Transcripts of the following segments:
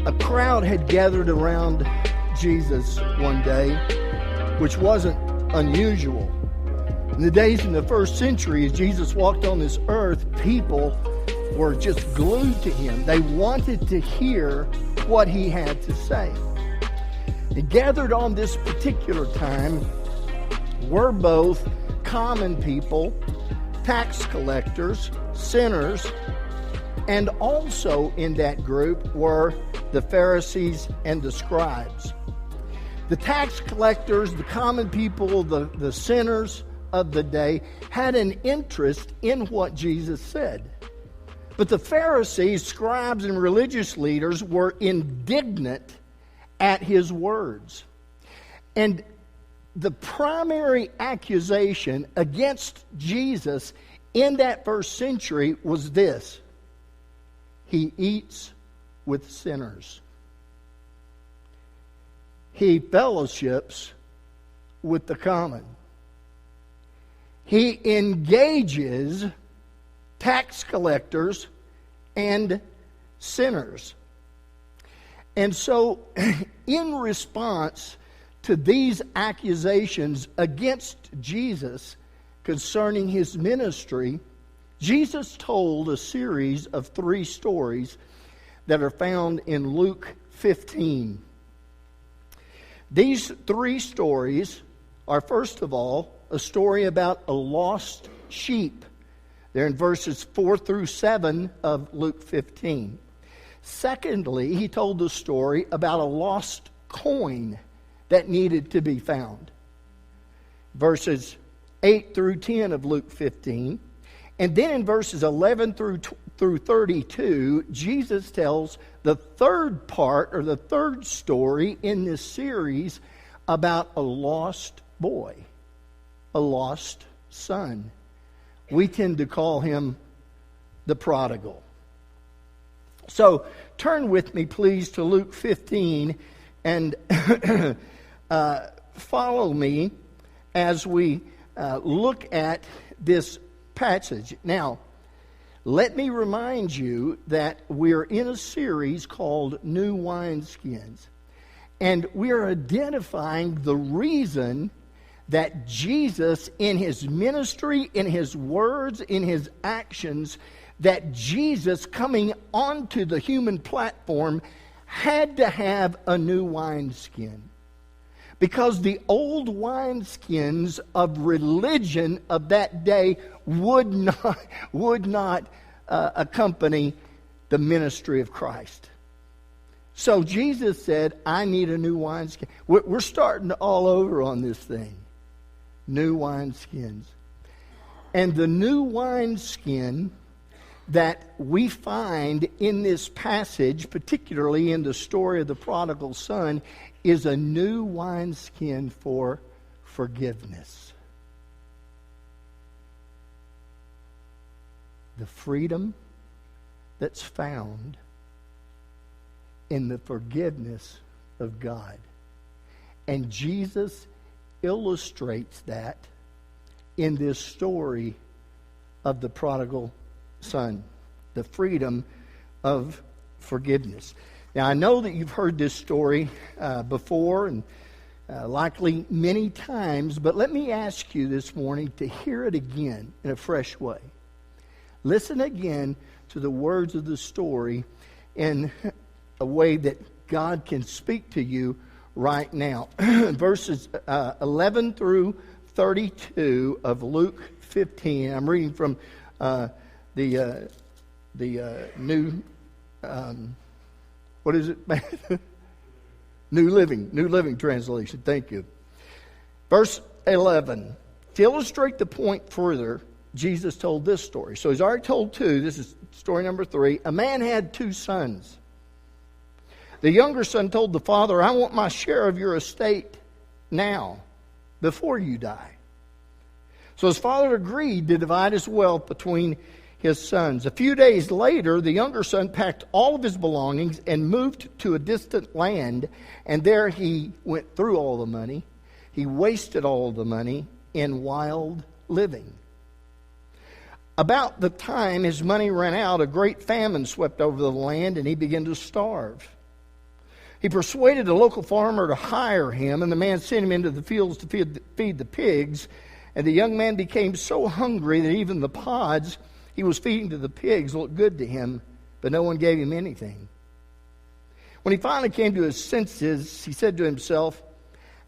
A crowd had gathered around Jesus one day, which wasn't unusual. In the days in the first century, as Jesus walked on this earth, people were just glued to him. They wanted to hear what he had to say. And gathered on this particular time were both common people, tax collectors, sinners, and also in that group were the Pharisees and the scribes. The tax collectors, the common people, the sinners of the day had an interest in what Jesus said. But the Pharisees, scribes, and religious leaders were indignant at his words. And the primary accusation against Jesus in that first century was this: he eats with sinners. He fellowships with the common. He engages tax collectors and sinners. And so, in response to these accusations against Jesus concerning his ministry, Jesus told a series of 3 stories that are found in Luke 15. These 3 stories are, first of all, a story about a lost sheep. They're in verses 4 through 7 of Luke 15. Secondly, he told the story about a lost coin that needed to be found. Verses 8 through 10 of Luke 15. And then in verses 11 through 32, Jesus tells the third part, or the third story in this series, about a lost boy, a lost son. We tend to call him the prodigal. So turn with me, please, to Luke 15 and follow me as we look at this passage. Now, let me remind you that we're in a series called New Wineskins. And we are identifying the reason that Jesus, in his ministry, in his words, in his actions, that Jesus coming onto the human platform had to have a new wineskin. Because the old wineskins of religion of that day would not accompany the ministry of Christ. So Jesus said, I need a new wineskin. We're starting all over on this thing. New wineskins. And the new wineskin that we find in this passage, particularly in the story of the prodigal son, is a new wineskin for forgiveness. The freedom that's found in the forgiveness of God. And Jesus illustrates that in this story of the prodigal son, the freedom of forgiveness. Now, I know that you've heard this story before and likely many times, but let me ask you this morning to hear it again in a fresh way. Listen again to the words of the story in a way that God can speak to you right now. Verses 11 through 32 of Luke 15. I'm reading from the new, what is it? New Living Translation. Thank you. Verse 11. To illustrate the point further, Jesus told this story. So he's already told 2. This is story number 3. A man had 2 sons. The younger son told the father, I want my share of your estate now, before you die. So his father agreed to divide his wealth between his sons. A few days later, the younger son packed all of his belongings and moved to a distant land, and there he went through all the money. He wasted all the money in wild living. About the time his money ran out, a great famine swept over the land, and he began to starve. He persuaded a local farmer to hire him, and the man sent him into the fields to feed the pigs. And the young man became so hungry that even the pods he was feeding to the pigs looked good to him, but no one gave him anything. When he finally came to his senses, he said to himself,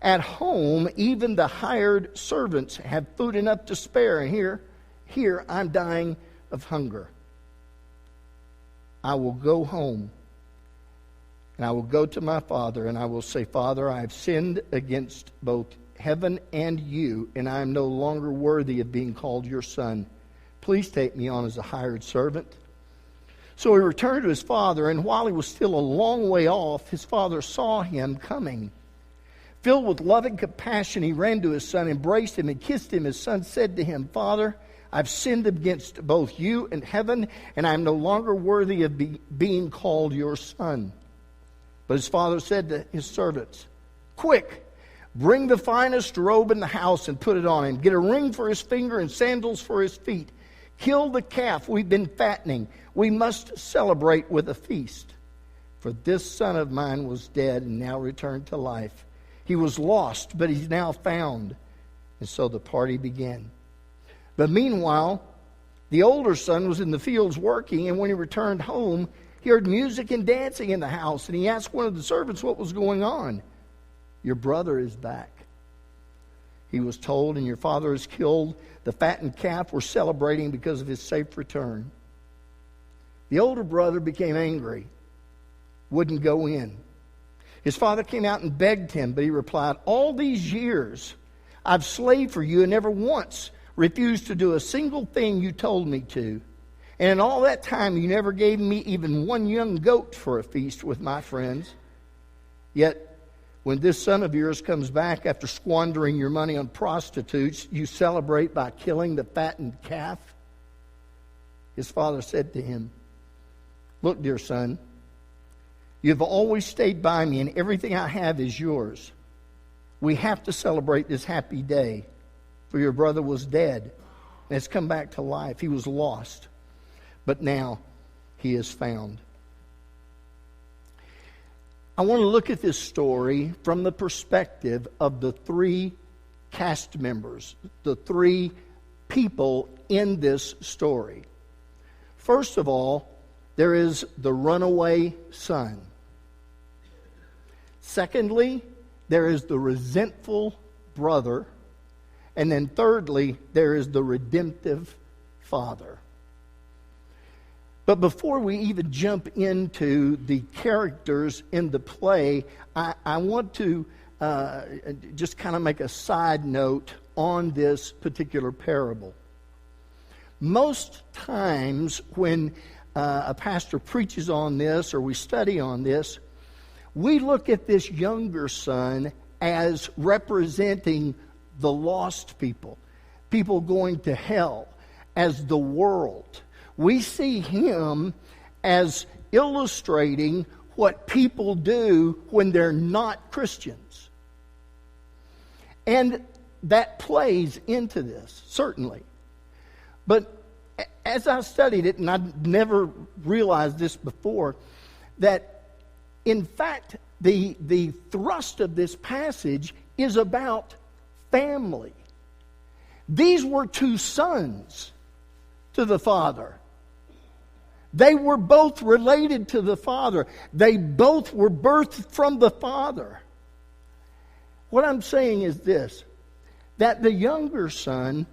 "At home, even the hired servants have food enough to spare, and here I'm dying of hunger. I will go home, and I will go to my father, and I will say, 'Father, I have sinned against both heaven and you, and I am no longer worthy of being called your son. Please take me on as a hired servant.' So he returned to his father, and while he was still a long way off, his father saw him coming. Filled with loving compassion, he ran to his son, embraced him, and kissed him. His son said to him, 'Father, I've sinned against both you and heaven, and I am no longer worthy of being called your son.' But his father said to his servants, 'Quick, bring the finest robe in the house and put it on him. Get a ring for his finger and sandals for his feet. Kill the calf we've been fattening. We must celebrate with a feast. For this son of mine was dead and now returned to life. He was lost, but he's now found.' And so the party began. But meanwhile, the older son was in the fields working, and when he returned home, he heard music and dancing in the house, and he asked one of the servants what was going on. 'Your brother is back,' he was told, 'and your father has killed the fattened calf we're celebrating because of his safe return.' The older brother became angry, wouldn't go in. His father came out and begged him, but he replied, 'All these years I've slaved for you and never once refused to do a single thing you told me to. And in all that time you never gave me even one young goat for a feast with my friends. Yet when this son of yours comes back after squandering your money on prostitutes, you celebrate by killing the fattened calf.' His father said to him, 'Look, dear son, you've always stayed by me, and everything I have is yours. We have to celebrate this happy day, for your brother was dead and has come back to life. He was lost, but now he is found.'" I want to look at this story from the perspective of the three cast members, the three people in this story. First of all, there is the runaway son. Secondly, there is the resentful brother. And then thirdly, there is the redemptive father. But before we even jump into the characters in the play, I want to just kind of make a side note on this particular parable. Most times when a pastor preaches on this or we study on this, we look at this younger son as representing the lost people, people going to hell, as the world. We see him as illustrating what people do when they're not Christians. And that plays into this, certainly. But as I studied it, and I'd never realized this before, that in fact the thrust of this passage is about family. These were two sons to the father. They were both related to the father. They both were birthed from the father. What I'm saying is this, that the younger son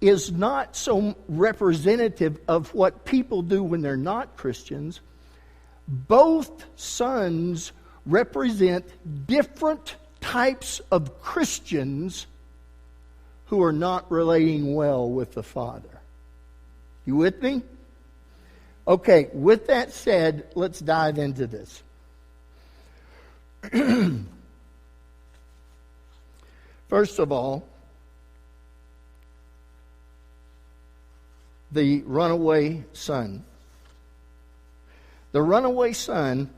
is not so representative of what people do when they're not Christians. Both sons represent different types of Christians who are not relating well with the Father. You with me? Okay, with that said, let's dive into this. First of all, the runaway son. The runaway son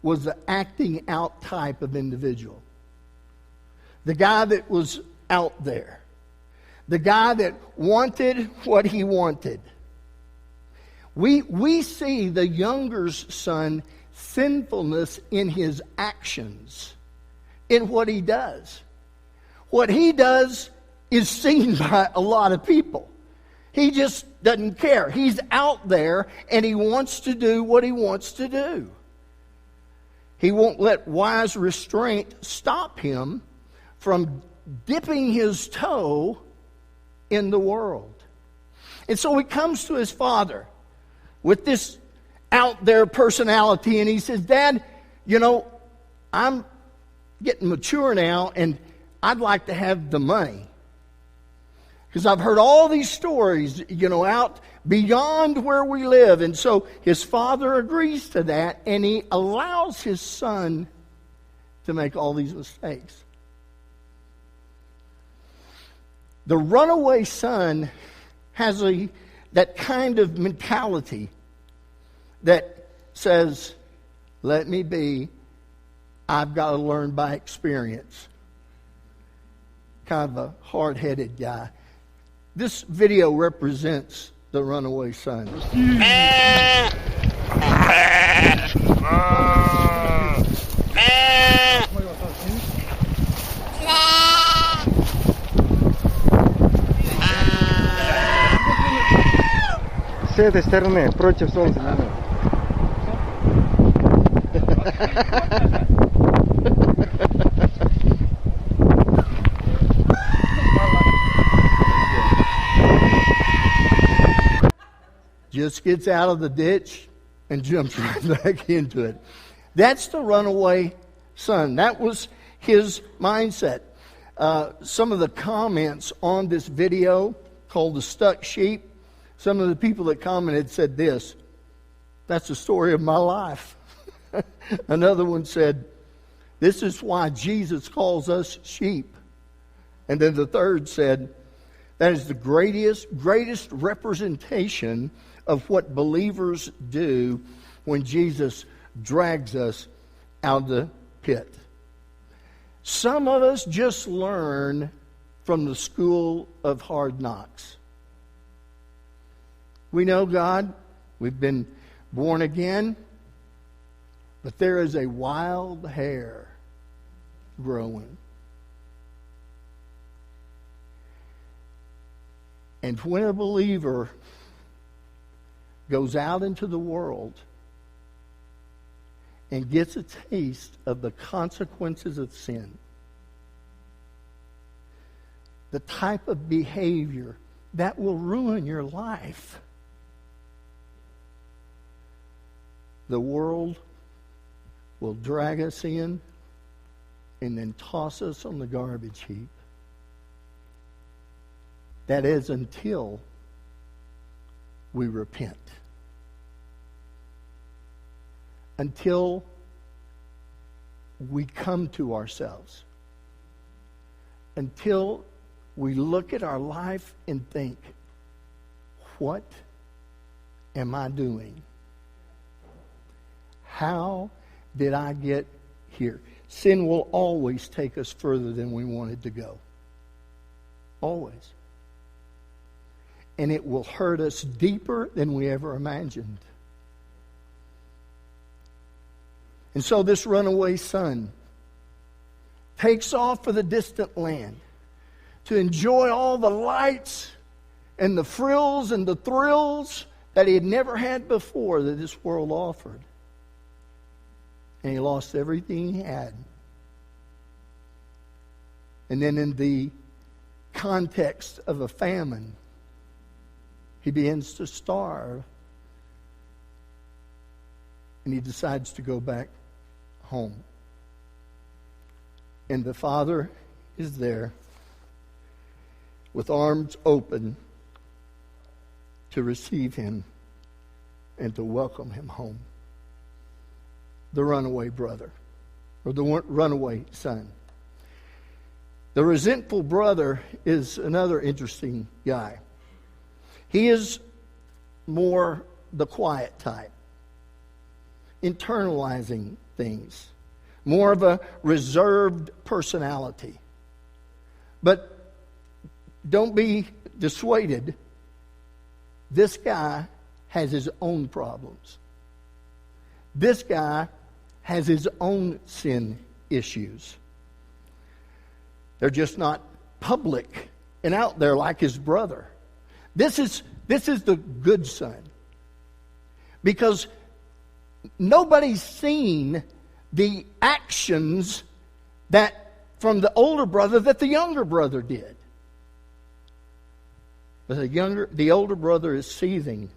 was the acting out type of individual. The guy that was out there. The guy that wanted what he wanted. We see the younger son sinfulness in his actions, in what he does. What he does is seen by a lot of people. He just doesn't care. He's out there and he wants to do what he wants to do. He won't let wise restraint stop him from dipping his toe in the world. And so he comes to his father with this out there personality, and he says, Dad, I'm getting mature now, and I'd like to have the money. Because I've heard all these stories, out beyond where we live. And so his father agrees to that, and he allows his son to make all these mistakes. The runaway son has that kind of mentality that says, let me be, I've got to learn by experience. Kind of a hard-headed guy. This video represents the runaway son. С этой стороны, против солнца. Just gets out of the ditch and jumps right back into it. That's the runaway son. That was his mindset. Some of the comments on this video called The Stuck Sheep, some of the people that commented said this, that's the story of my life. Another one said, this is why Jesus calls us sheep. And then the third said, that is the greatest representation of what believers do when Jesus drags us out of the pit. Some of us just learn from the school of hard knocks. We know God, we've been born again, but there is a wild hair growing. And when a believer goes out into the world and gets a taste of the consequences of sin, the type of behavior that will ruin your life, the world will drag us in and then toss us on the garbage heap. That is until we repent. Until we come to ourselves. Until we look at our life and think, what am I doing? How did I get here? Sin will always take us further than we wanted to go. Always. And it will hurt us deeper than we ever imagined. And so this runaway son takes off for the distant land to enjoy all the lights and the frills and the thrills that he had never had before that this world offered. And he lost everything he had. And then in the context of a famine, he begins to starve. And he decides to go back home. And the father is there with arms open to receive him and to welcome him home. The runaway brother, or the runaway son. The resentful brother is another interesting guy. He is more the quiet type, internalizing things, more of a reserved personality. But don't be dissuaded. This guy has his own problems. This guy has his own sin issues. They're just not public and out there like his brother. This is the good son. Because nobody's seen the actions that from the older brother that the younger brother did. But the older brother is seething.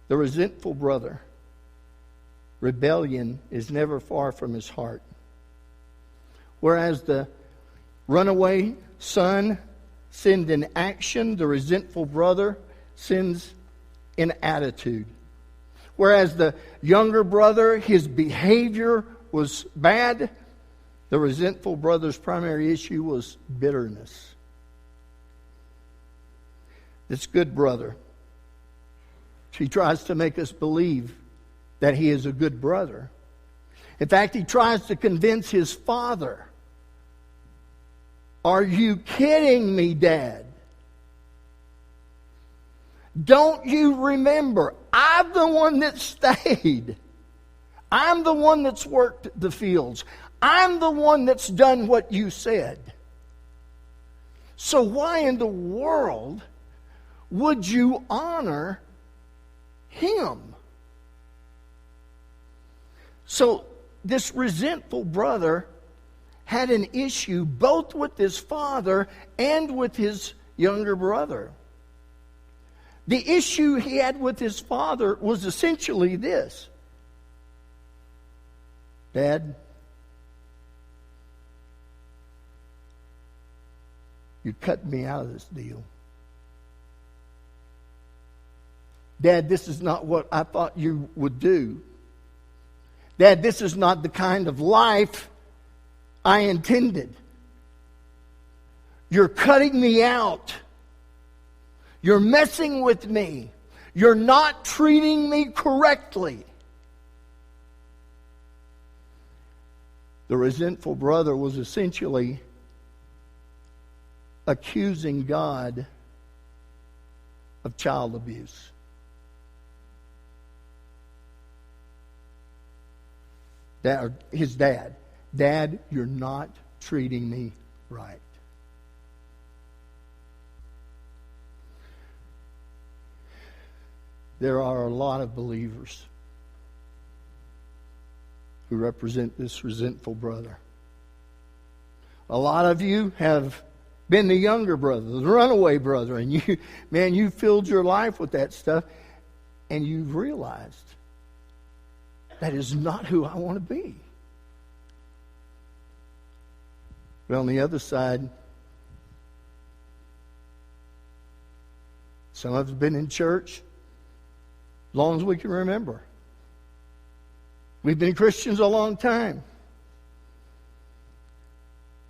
The resentful brother. Rebellion is never far from his heart. Whereas the runaway son sinned in action, the resentful brother sins in attitude. Whereas the younger brother, his behavior was bad, the resentful brother's primary issue was bitterness. This good brother, he tries to make us believe that he is a good brother. In fact, he tries to convince his father. Are you kidding me, Dad? Don't you remember? I'm the one that stayed. I'm the one that's worked the fields. I'm the one that's done what you said. So why in the world would you honor him? So this resentful brother had an issue both with his father and with his younger brother. The issue he had with his father was essentially this. Dad, you cut me out of this deal. Dad, this is not what I thought you would do. Dad, this is not the kind of life I intended. You're cutting me out. You're messing with me. You're not treating me correctly. The resentful brother was essentially accusing God of child abuse. His dad. Dad, you're not treating me right. There are a lot of believers who represent this resentful brother. A lot of you have been the younger brother, the runaway brother, and you filled your life with that stuff, and you've realized that is not who I want to be. But on the other side, some of us have been in church as long as we can remember. We've been Christians a long time.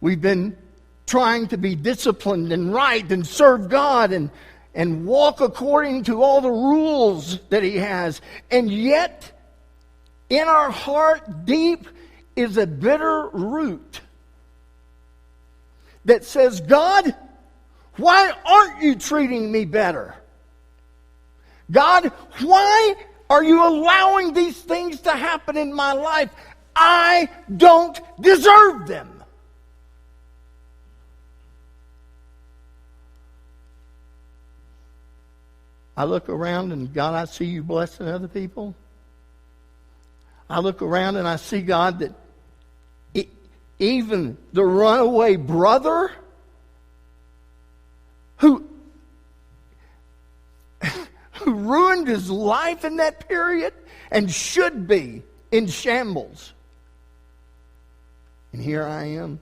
We've been trying to be disciplined and right and serve God and walk according to all the rules that He has. And yet, in our heart deep is a bitter root that says, God, why aren't you treating me better? God, why are you allowing these things to happen in my life? I don't deserve them. I look around and God, I see you blessing other people. I look around and I see, God, that even the runaway brother who ruined his life in that period and should be in shambles. And here I am.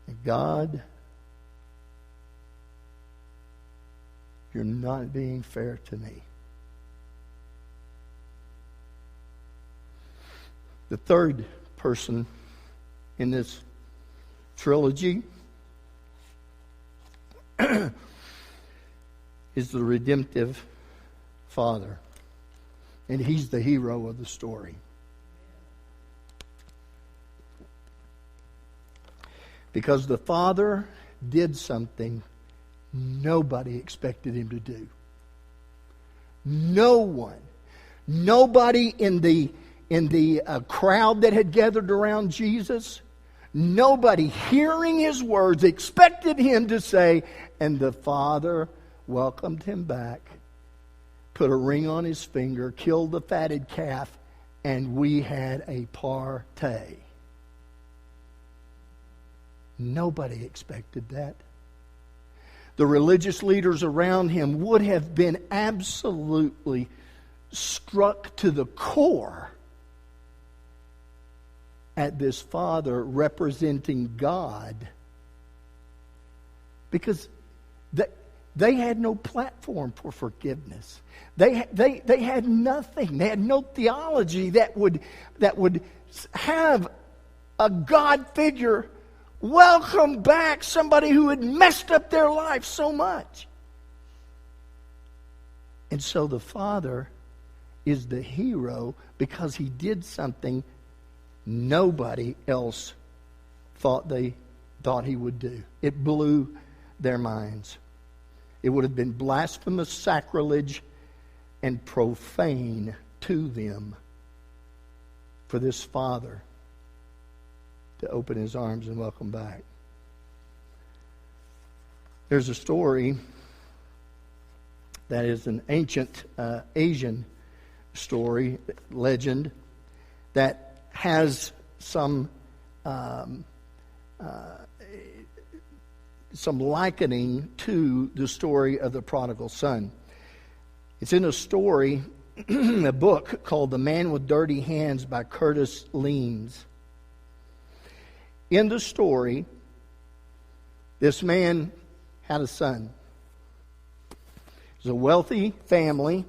And God, you're not being fair to me. The third person in this trilogy is the redemptive father. And he's the hero of the story. Because the father did something nobody expected him to do. No one. Nobody in the crowd that had gathered around Jesus, nobody hearing his words expected him to say, and the Father welcomed him back, put a ring on his finger, killed the fatted calf, and we had a party. Nobody expected that. The religious leaders around him would have been absolutely struck to the core at this Father representing God, because they had no platform for forgiveness. They had nothing. They had no theology that would have a God figure welcome back somebody who had messed up their life so much. And so the Father is the hero because he did something nobody else thought he would do. It blew their minds. It would have been blasphemous, sacrilege, and profane to them for this Father to open his arms and welcome back. There's a story that is an ancient Asian story, legend, that has some likening to the story of the Prodigal Son. It's in a story, a book called The Man with Dirty Hands by Curtis Leans. In the story, this man had a son. It was a wealthy family,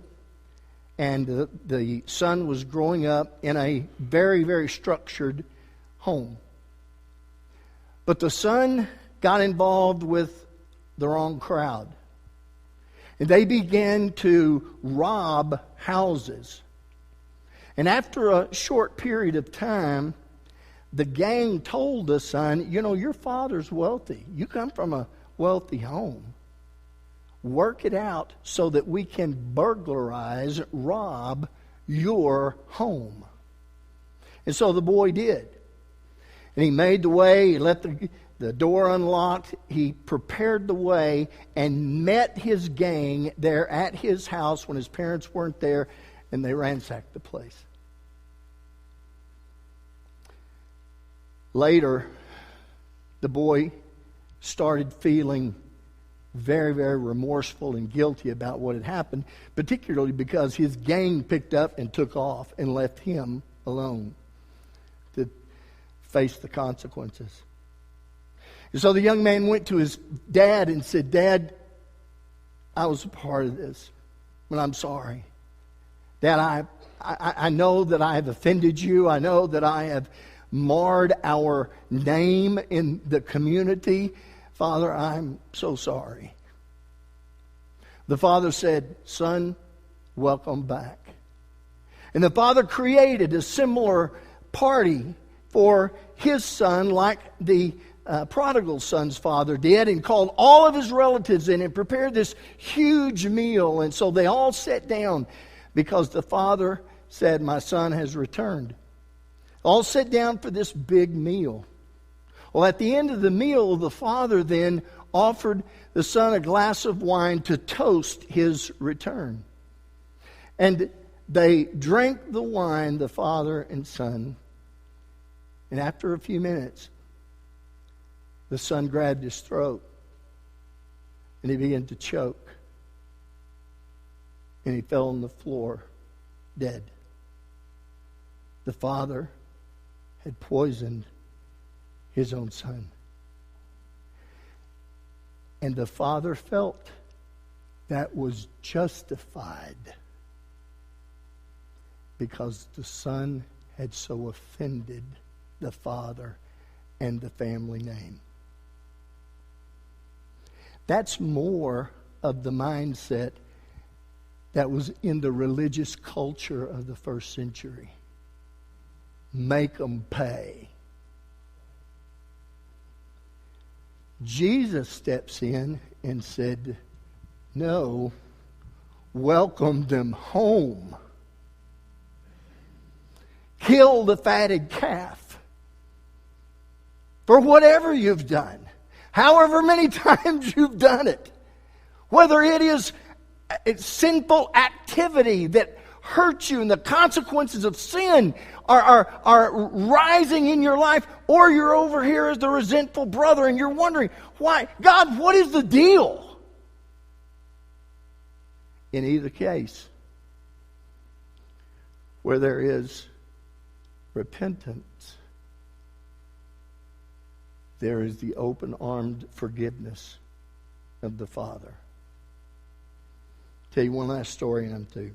and the son was growing up in a very, very structured home. But the son got involved with the wrong crowd. And they began to rob houses. And after a short period of time, the gang told the son, your father's wealthy. You come from a wealthy home. Work it out so that we can burglarize, rob your home. And so the boy did. And he made the way. He left the door unlocked. He prepared the way and met his gang there at his house when his parents weren't there, and they ransacked the place. Later, the boy started feeling very, very remorseful and guilty about what had happened, particularly because his gang picked up and took off and left him alone to face the consequences. And so the young man went to his dad and said, "Dad, I was a part of this, but I'm sorry. Dad, I know that I have offended you. I know that I have marred our name in the community. Father, I'm so sorry." The father said, "Son, welcome back." And the father created a similar party for his son like the prodigal son's father did, and called all of his relatives in and prepared this huge meal. And so they all sat down because the father said, "My son has returned." All sat down for this big meal. Well, at the end of the meal, the father then offered the son a glass of wine to toast his return. And they drank the wine, the father and son. And after a few minutes, the son grabbed his throat and he began to choke. And he fell on the floor, dead. The father had poisoned his own son. And the father felt that was justified because the son had so offended the father and the family name. That's more of the mindset that was in the religious culture of the first century. Make them pay. Jesus steps in and said, "No, welcome them home. Kill the fatted calf. For whatever you've done, however many times you've done it, whether it is sinful activity that hurts you and the consequences of sin are rising in your life, or you're over here as the resentful brother and you're wondering, why? God, what is the deal? In either case, where there is repentance, there is the open-armed forgiveness of the Father. Tell you one last story and I'm through.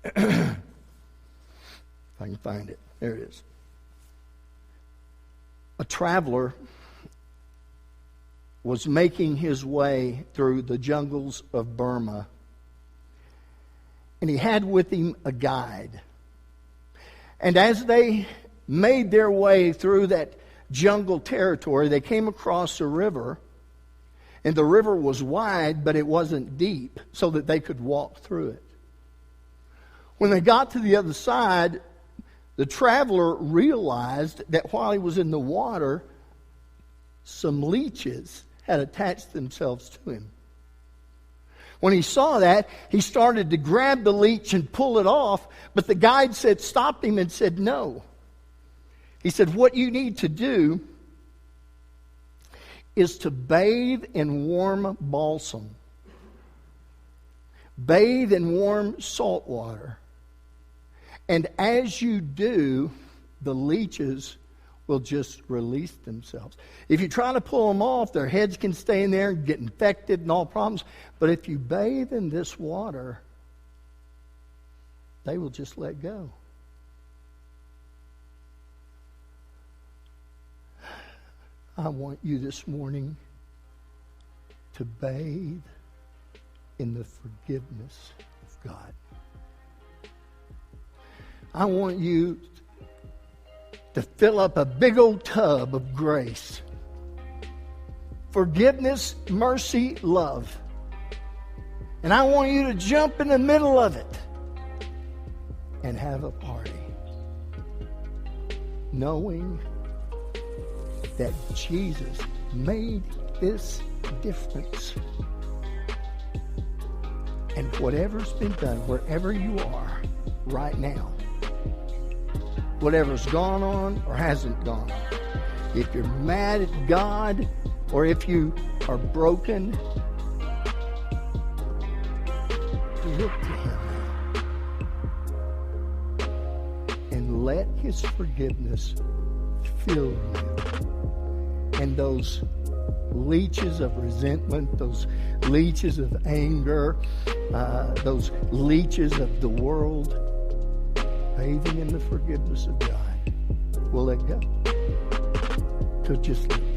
If I can find it. There it is. A traveler was making his way through the jungles of Burma, and he had with him a guide. And as they made their way through that jungle territory, they came across a river, and the river was wide, but it wasn't deep, so that they could walk through it. When they got to the other side, the traveler realized that while he was in the water, some leeches had attached themselves to him. When he saw that, he started to grab the leech and pull it off, but the guide stopped him and said, no. He said, what you need to do is to bathe in warm balsam. Bathe in warm salt water. And as you do, the leeches will just release themselves. If you try to pull them off, their heads can stay in there and get infected and all problems. But if you bathe in this water, they will just let go. I want you this morning to bathe in the forgiveness of God. I want you to fill up a big old tub of grace. Forgiveness, mercy, love. And I want you to jump in the middle of it and have a party, knowing that Jesus made this difference. And whatever's been done, wherever you are right now, whatever's gone on or hasn't gone on, if you're mad at God or if you are broken, look to Him now and let His forgiveness fill you. And those leeches of resentment, those leeches of anger, those leeches of the world, bathing in the forgiveness of God, will let go. So just let go.